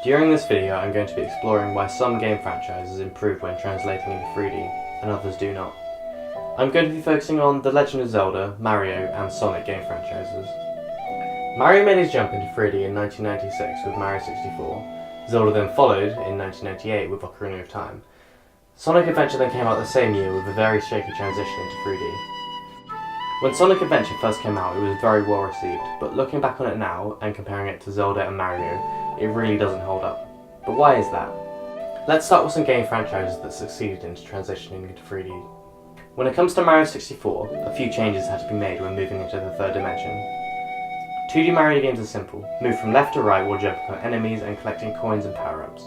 During this video I'm going to be exploring why some game franchises improve when translating into 3D and others do not. I'm going to be focusing on The Legend of Zelda, Mario and Sonic game franchises. Mario made his jump into 3D in 1996 with Mario 64, Zelda then followed in 1998 with Ocarina of Time. Sonic Adventure then came out the same year with a very shaky transition into 3D. When Sonic Adventure first came out, it was very well received, but looking back on it now and comparing it to Zelda and Mario, it really doesn't hold up. But why is that? Let's start with some game franchises that succeeded into transitioning into 3D. When it comes to Mario 64, a few changes had to be made when moving into the third dimension. 2D Mario games are simple, move from left to right while jumping on enemies and collecting coins and power-ups.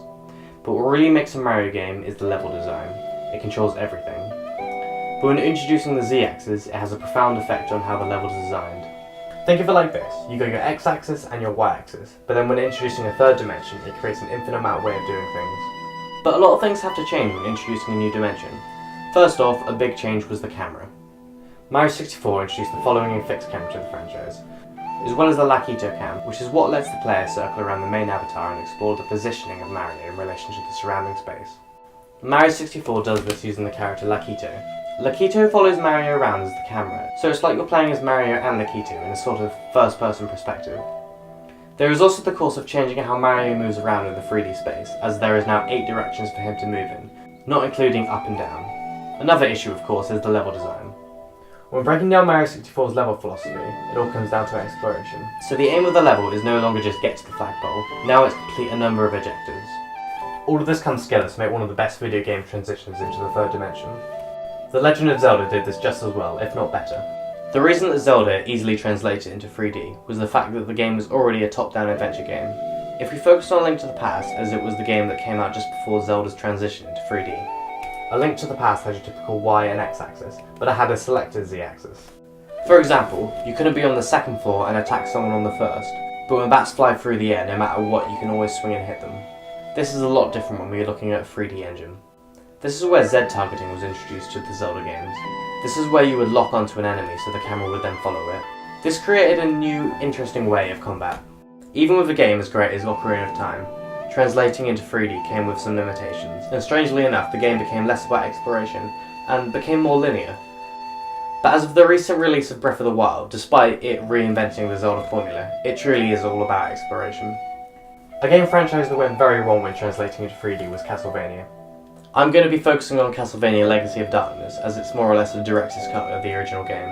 But what really makes a Mario game is the level design. It controls everything. But when introducing the Z-axis, it has a profound effect on how the level is designed. Think of it like this, you got your X-axis and your Y-axis, but then when introducing a third dimension, it creates an infinite amount way of doing things. But a lot of things have to change when introducing a new dimension. First off, a big change was the camera. Mario 64 introduced the following fixed camera to the franchise, as well as the Lakitu cam, which is what lets the player circle around the main avatar and explore the positioning of Mario in relation to the surrounding space. Mario 64 does this using the character Lakitu. Lakitu follows Mario around as the camera, so it's like you're playing as Mario and Lakitu in a sort of first-person perspective. There is also the course of changing how Mario moves around in the 3D space, as there is now 8 directions for him to move in, not including up and down. Another issue, of course, is the level design. When breaking down Mario 64's level philosophy, it all comes down to exploration. So the aim of the level is no longer just get to the flagpole, now it's complete a number of objectives. All of this comes together to make one of the best video game transitions into the third dimension. The Legend of Zelda did this just as well, if not better. The reason that Zelda easily translated into 3D was the fact that the game was already a top-down adventure game. If we focus on A Link to the Past, as it was the game that came out just before Zelda's transition into 3D, A Link to the Past had your typical Y and X axis, but it had a selected Z axis. For example, you couldn't be on the second floor and attack someone on the first, but when bats fly through the air, no matter what, you can always swing and hit them. This is a lot different when we are looking at a 3D engine. This is where Z targeting was introduced to the Zelda games. This is where you would lock onto an enemy so the camera would then follow it. This created a new, interesting way of combat. Even with a game as great as Ocarina of Time, translating into 3D came with some limitations, and strangely enough the game became less about exploration and became more linear. But as of the recent release of Breath of the Wild, despite it reinventing the Zelda formula, it truly is all about exploration. A game franchise that went very wrong when translating into 3D was Castlevania. I'm going to be focusing on Castlevania Legacy of Darkness, as it's more or less a director's cut of the original game.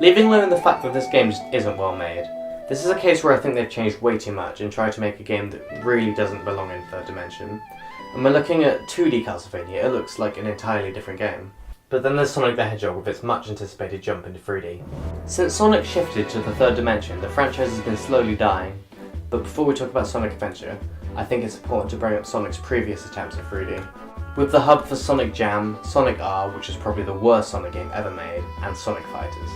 Leaving alone the fact that this game just isn't well made, this is a case where I think they've changed way too much and tried to make a game that really doesn't belong in third dimension. And when looking at 2D Castlevania, it looks like an entirely different game. But then there's Sonic the Hedgehog with its much anticipated jump into 3D. Since Sonic shifted to the third dimension, the franchise has been slowly dying. But before we talk about Sonic Adventure, I think it's important to bring up Sonic's previous attempts at 3D. With the hub for Sonic Jam, Sonic R, which is probably the worst Sonic game ever made, and Sonic Fighters.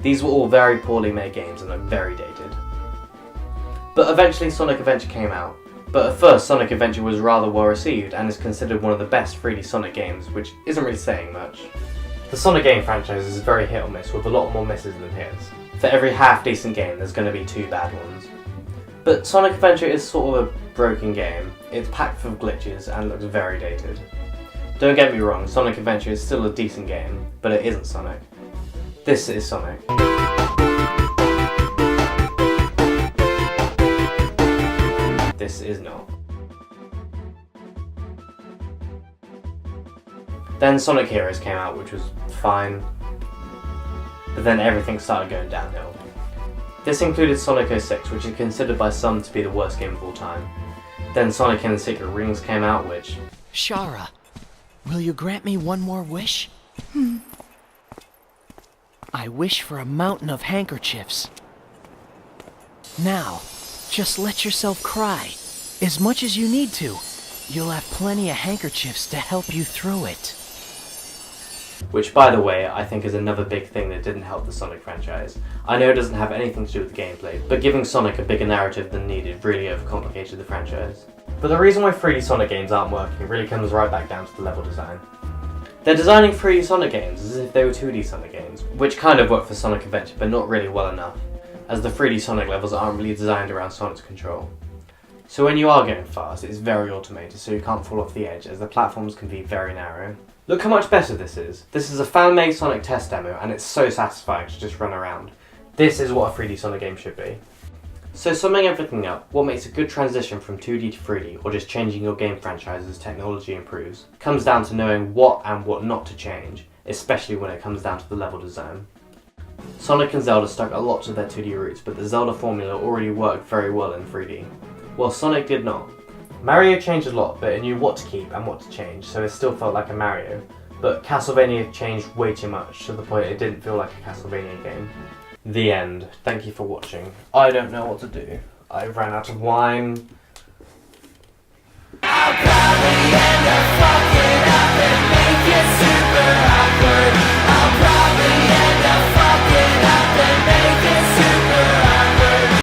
These were all very poorly made games and look very dated. But eventually Sonic Adventure came out. But at first Sonic Adventure was rather well received and is considered one of the best 3D Sonic games, which isn't really saying much. The Sonic game franchise is very hit or miss, with a lot more misses than hits. For every half decent game there's going to be 2 bad ones. But Sonic Adventure is sort of a broken game. It's packed full of glitches and looks very dated. Don't get me wrong, Sonic Adventure is still a decent game, but it isn't Sonic. This is Sonic. This is not. Then Sonic Heroes came out, which was fine, but then everything started going downhill. This included Sonic 06, which is considered by some to be the worst game of all time. Then Sonic and the Secret Rings came out, which... Shara, will you grant me one more wish? I wish for a mountain of handkerchiefs. Now, just let yourself cry. As much as you need to. You'll have plenty of handkerchiefs to help you through it. Which, by the way, I think is another big thing that didn't help the Sonic franchise. I know it doesn't have anything to do with the gameplay, but giving Sonic a bigger narrative than needed really overcomplicated the franchise. But the reason why 3D Sonic games aren't working really comes right back down to the level design. They're designing 3D Sonic games as if they were 2D Sonic games, which kind of work for Sonic Adventure, but not really well enough, as the 3D Sonic levels aren't really designed around Sonic's control. So when you are going fast, it's very automated, so you can't fall off the edge, as the platforms can be very narrow. Look how much better this is. This is a fan-made Sonic test demo, and it's so satisfying to just run around. This is what a 3D Sonic game should be. So summing everything up, what makes a good transition from 2D to 3D, or just changing your game franchise as technology improves, comes down to knowing what and what not to change, especially when it comes down to the level design. Sonic and Zelda stuck a lot to their 2D roots, but the Zelda formula already worked very well in 3D. Well, Sonic did not. Mario changed a lot, but it knew what to keep and what to change, so it still felt like a Mario. But Castlevania changed way too much, to the point it didn't feel like a Castlevania game. The end. Thank you for watching. I don't know what to do. I ran out of wine.